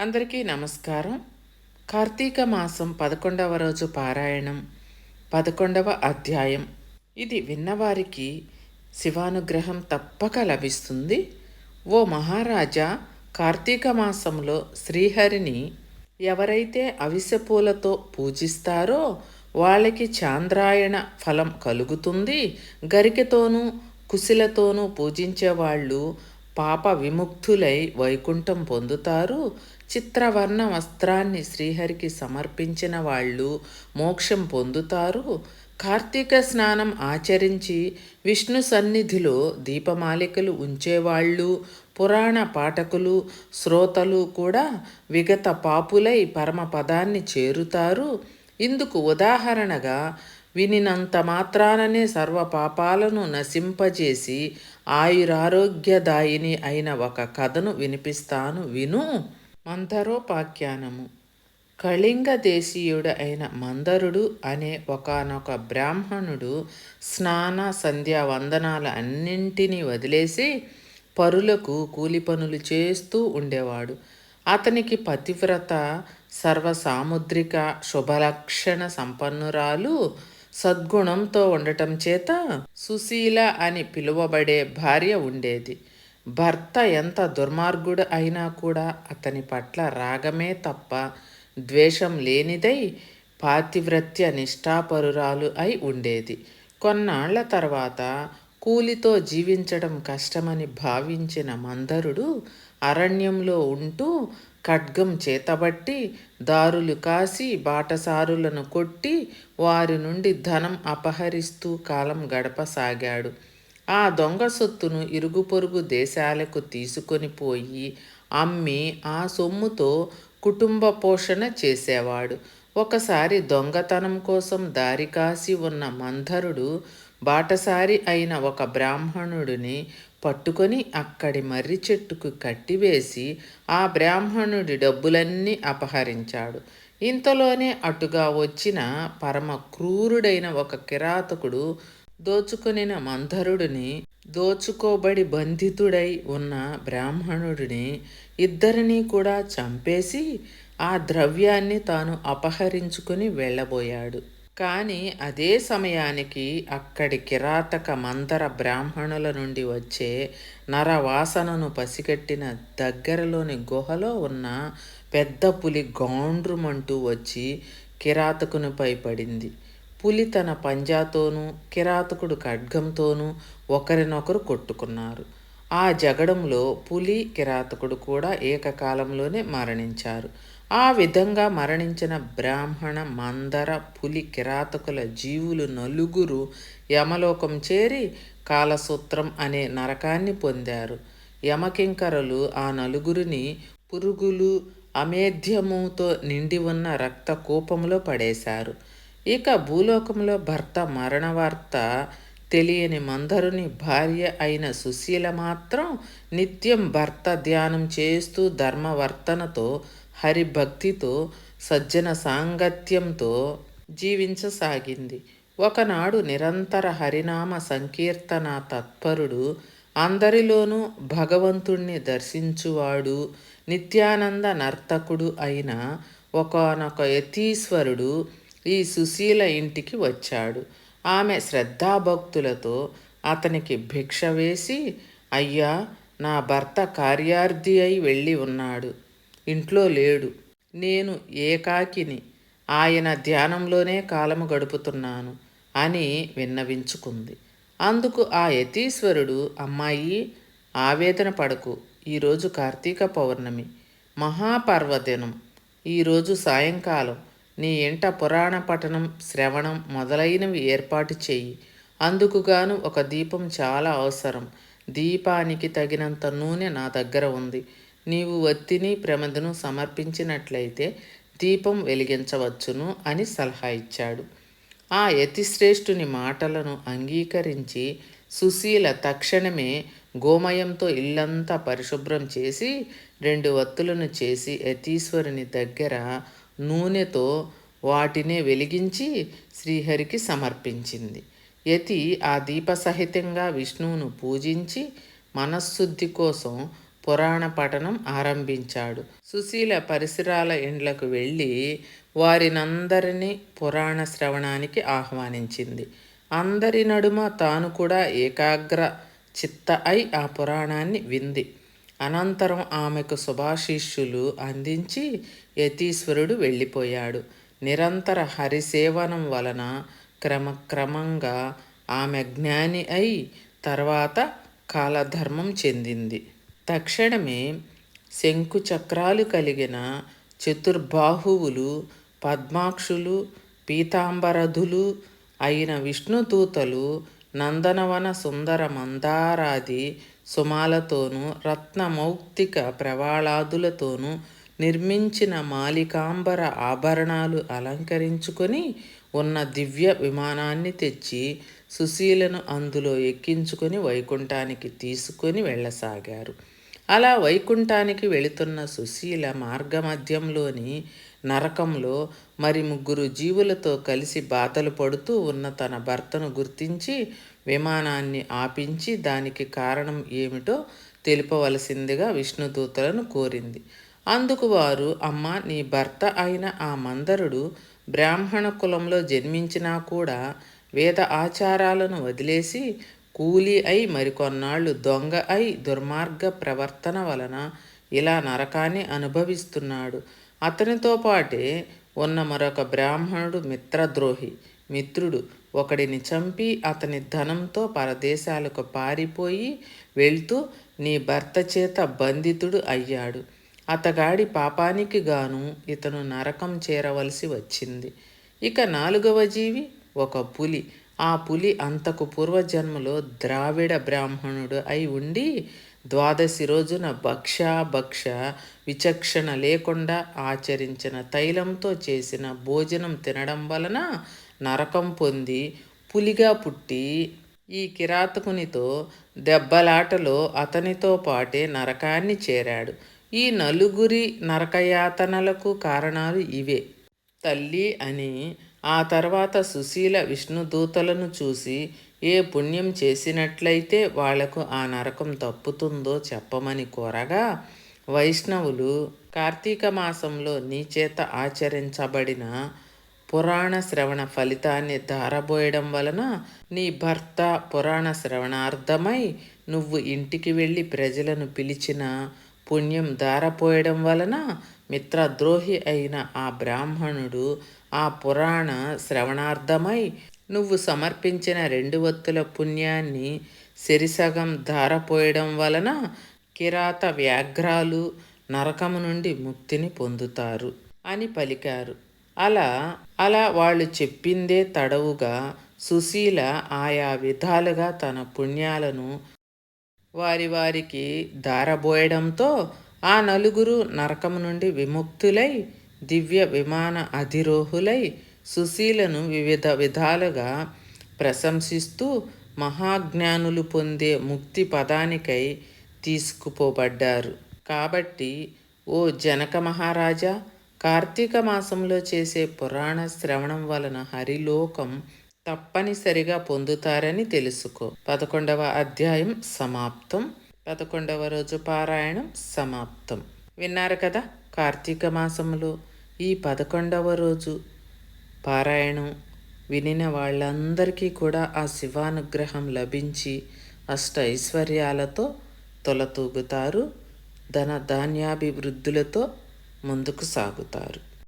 అందరికీ నమస్కారం. కార్తీక మాసం 11వ రోజు పారాయణం, 11వ అధ్యాయం. ఇది విన్నవారికి శివానుగ్రహం తప్పక లభిస్తుంది. ఓ మహారాజా, కార్తీక మాసంలో శ్రీహరిని ఎవరైతే అవిసె పూలతో పూజిస్తారో వాళ్ళకి చాంద్రాయణ ఫలం కలుగుతుంది. గరికెతోనూ కుశలతోనూ పూజించేవాళ్ళు పాప విముక్తులై వైకుంఠం పొందుతారు. చిత్రవర్ణ వస్త్రాన్ని శ్రీహరికి సమర్పించిన వాళ్ళు మోక్షం పొందుతారు. కార్తీక స్నానం ఆచరించి విష్ణు సన్నిధిలో దీపమాలికలు ఉంచేవాళ్ళు, పురాణ పాఠకులు, శ్రోతలు కూడా విగత పాపులై పరమపదాన్ని చేరుతారు. ఇందుకు ఉదాహరణగా వినినంత మాత్రాననే సర్వ పాపాలను నశింపజేసి ఆయురారోగ్యదాయిని అయిన ఒక కథను వినిపిస్తాను విను. మందరోపాఖ్యానము. కళింగ దేశీయుడు అయిన మందరుడు అనే ఒకానొక బ్రాహ్మణుడు స్నాన సంధ్యా వందనాల అన్నింటినీ వదిలేసి పరులకు కూలి పనులు చేస్తూ ఉండేవాడు. అతనికి పతివ్రత, సర్వసాముద్రిక, శుభలక్షణ సంపన్నురాలు, సద్గుణంతో ఉండటం చేత సుశీల అని పిలువబడే భార్య ఉండేది. భర్త ఎంత దుర్మార్గుడు అయినా కూడా అతని పట్ల రాగమే తప్ప ద్వేషం లేనిదై పాతివ్రత్య నిష్ఠాపరురాలు అయి ఉండేది. కొన్నాళ్ల తర్వాత కూలితో జీవించడం కష్టమని భావించిన మందరుడు అరణ్యంలో ఉంటూ ఖడ్గం చేతబట్టి దారులు కాసి బాటసారులను కొట్టి వారి నుండి ధనం అపహరిస్తూ కాలం గడపసాగాడు. ఆ దొంగ సొత్తును ఇరుగు పొరుగు దేశాలకు తీసుకొని పోయి అమ్మి ఆ సొమ్ముతో కుటుంబ పోషణ చేసేవాడు. ఒకసారి దొంగతనం కోసం దారి కాసి ఉన్న మందరుడు బాటసారి అయిన ఒక బ్రాహ్మణుడిని పట్టుకొని అక్కడి మర్రి చెట్టుకు కట్టివేసి ఆ బ్రాహ్మణుడి డబ్బులన్నీ అపహరించాడు. ఇంతలోనే అటుగా వచ్చిన పరమ క్రూరుడైన ఒక కిరాతకుడు దోచుకొనిన మందరుడిని, దోచుకోబడి బంధితుడై ఉన్న బ్రాహ్మణుడిని ఇద్దరినీ కూడా చంపేసి ఆ ద్రవ్యాన్ని తాను అపహరించుకుని వెళ్ళబోయాడు. కానీ అదే సమయానికి అక్కడి కిరాతక మందర బ్రాహ్మణుల నుండి వచ్చే నరవాసనను పసిగట్టిన దగ్గరలోని గుహలో ఉన్న పెద్ద పులి గౌండ్రుమంటూ వచ్చి కిరాతకునిపై పడింది. పులి తన పంజాతోనూ కిరాతకుడు ఖడ్గంతోనూ ఒకరినొకరు కొట్టుకున్నారు. ఆ జగడంలో పులి, కిరాతకుడు కూడా ఏకకాలంలోనే మరణించారు. ఆ విధంగా మరణించిన బ్రాహ్మణ, మందర, పులి, కిరాతకుల జీవులు నలుగురు యమలోకం చేరి కాలసూత్రం అనే నరకాన్ని పొందారు. యమకింకరులు ఆ నలుగురిని పురుగులు, అమేధ్యముతో నిండి ఉన్న రక్త కూపంలో పడేశారు. ఇక భూలోకంలో భర్త మరణవార్త తెలియని మందరుని భార్య అయిన సుశీల మాత్రం నిత్యం భర్త ధ్యానం చేస్తూ ధర్మవర్తనతో, హరిభక్తితో, సజ్జన సాంగత్యంతో జీవించసాగింది. ఒకనాడు నిరంతర హరినామ సంకీర్తన తత్పరుడు, అందరిలోనూ భగవంతుణ్ణి దర్శించువాడు, నిత్యానంద నర్తకుడు అయిన ఒకానొక యతీశ్వరుడు ఈ సుశీల ఇంటికి వచ్చాడు. ఆమె శ్రద్ధాభక్తులతో అతనికి భిక్ష వేసి, అయ్యా, నా భర్త కార్యార్థి అయి వెళ్ళి ఉన్నాడు, ఇంట్లో లేడు, నేను ఏకాకిని, ఆయన ధ్యానంలోనే కాలము గడుపుతున్నాను అని విన్నవించుకుంది. అందుకు ఆ యతీశ్వరుడు, అమ్మాయి, ఆవేదన పడకు, ఈరోజు కార్తీక పౌర్ణమి, మహాపర్వదినం. ఈరోజు సాయంకాలం నీ ఇంట పురాణ పఠనం, శ్రవణం మొదలైనవి ఏర్పాటు చెయ్యి. అందుకుగాను ఒక దీపం చాలా అవసరం. దీపానికి తగినంత నూనె నా దగ్గర ఉంది. నీవు వత్తిని ప్రమదను సమర్పించినట్లయితే దీపం వెలిగించవచ్చును అని సలహా ఇచ్చాడు. ఆ యతిశ్రేష్ఠుని మాటలను అంగీకరించి సుశీల తక్షణమే గోమయంతో ఇల్లంతా పరిశుభ్రం చేసి 2 వత్తులను చేసి యతీశ్వరుని దగ్గర నూనెతో వాటినే వెలిగించి శ్రీహరికి సమర్పించింది. యతి ఆ దీపసహితంగా విష్ణువును పూజించి మనశ్శుద్ధి కోసం పురాణ పఠనం ఆరంభించాడు. సుశీల పరిసరాల ఇండ్లకు వెళ్ళి వారినందరినీ పురాణ శ్రవణానికి ఆహ్వానించింది. అందరి నడుమ తాను కూడా ఏకాగ్ర చిత్త అయి ఆ పురాణాన్ని వింది. అనంతరం ఆమెకు శుభాశీస్సులు అందించి యతీశ్వరుడు వెళ్ళిపోయాడు. నిరంతర హరిసేవనం వలన క్రమక్రమంగా ఆమె జ్ఞాని అయి తర్వాత కాలధర్మం చెందింది. తక్షణమే శంకుచక్రాలు కలిగిన చతుర్బాహువులు, పద్మాక్షులు, పీతాంబరధులు అయిన విష్ణుదూతలు నందనవన సుందర మందారాది సుమాలతోనూ రత్నమౌక్తిక ప్రవాళాదులతోనూ నిర్మించిన మాలికాంబర ఆభరణాలు అలంకరించుకొని ఉన్న దివ్య విమానాన్ని తెచ్చి సుశీలను అందులో ఎక్కించుకొని వైకుంఠానికి తీసుకొని వెళ్ళసాగారు. అలా వైకుంఠానికి వెళుతున్న సుశీల మార్గమధ్యంలోని నరకంలో మరి 3 జీవులతో కలిసి బాధలు పడుతూ ఉన్న తన భర్తను గుర్తించి విమానాన్ని ఆపించి దానికి కారణం ఏమిటో తెలుపవలసిందిగా విష్ణుదూతలను కోరింది. అందుకు వారు, అమ్మ, నీ భర్త అయిన ఆ మందరుడు బ్రాహ్మణ కులంలో జన్మించినా కూడా వేద ఆచారాలను వదిలేసి కూలి అయి మరికొన్నాళ్ళు దొంగ అయి దుర్మార్గ ప్రవర్తన వలన ఇలా నరకాన్ని అనుభవిస్తున్నాడు. అతనితో పాటే ఉన్న మరొక బ్రాహ్మణుడు మిత్రద్రోహి. మిత్రుడు ఒకడిని చంపి అతని ధనంతో పరదేశాలకు పారిపోయి వెళ్తూ నీ భర్త చేత బంధితుడు అయ్యాడు. అతగాడి పాపానికి గాను ఇతను నరకం చేరవలసి వచ్చింది. ఇక 4వ జీవి ఒక పులి. ఆ పులి అంతకు పూర్వజన్మలో ద్రావిడ బ్రాహ్మణుడు అయి ఉండి ద్వాదశి రోజున భక్ష విచక్షణ లేకుండా ఆచరించిన తైలంతో చేసిన భోజనం తినడం వలన నరకం పొంది పులిగా పుట్టి ఈ కిరాతకునితో దెబ్బలాటలో అతనితో పాటే నరకాన్ని చేరాడు. ఈ 4 నరకయాతనలకు కారణాలు ఇవే. తల్లి అని ఆ తర్వాత సుశీల విష్ణుదూతలను చూసి ఏ పుణ్యం చేసినట్లయితే వాళ్లకు ఆ నరకం తప్పుతుందో చెప్పమని కోరగా, వైష్ణవులు కార్తీక మాసంలో నీ చేత ఆచరించబడిన పురాణ శ్రవణ ఫలితాన్ని ధారబోయడం వలన నీ భర్త పురాణ శ్రవణార్థమై నువ్వు ఇంటికి వెళ్ళి ప్రజలను పిలిచిన పుణ్యం ధారపోయడం వలన మిత్రద్రోహి అయిన ఆ బ్రాహ్మణుడు ఆ పురాణ శ్రవణార్థమై నువ్వు సమర్పించిన 2 వత్తుల పుణ్యాన్ని సెరిసగం ధారపోయడం వలన కిరాత వ్యాఘ్రాలు నరకము నుండి ముక్తిని పొందుతారు అని పలికారు. అలా వాళ్ళు చెప్పిందే తడవుగా సుశీల ఆయా విధాలుగా తన పుణ్యాలను వారికి ధారబోయడంతో ఆ 4 నరకము నుండి విముక్తులై దివ్య విమాన అధిరోహులై సుశీలను వివిధ విధాలుగా ప్రశంసిస్తూ మహాజ్ఞానులు పొందే ముక్తి పదానికై తీసుకుపోబడ్డారు. కాబట్టి ఓ జనక మహారాజా, కార్తీక మాసంలో చేసే పురాణ శ్రవణం వలన హరిలోకం తప్పనిసరిగా పొందుతారని తెలుసుకో. 11వ అధ్యాయం సమాప్తం. 11వ రోజు పారాయణం సమాప్తం. విన్నారు కదా, కార్తీక మాసంలో ఈ 11వ రోజు పారాయణం వినిన వాళ్ళందరికీ కూడా ఆ శివానుగ్రహం లభించి అష్ట ఐశ్వర్యాలతో తొలతూగుతారు, ధన ధాన్యాభివృద్ధులతో ముందుకు సాగుతారు.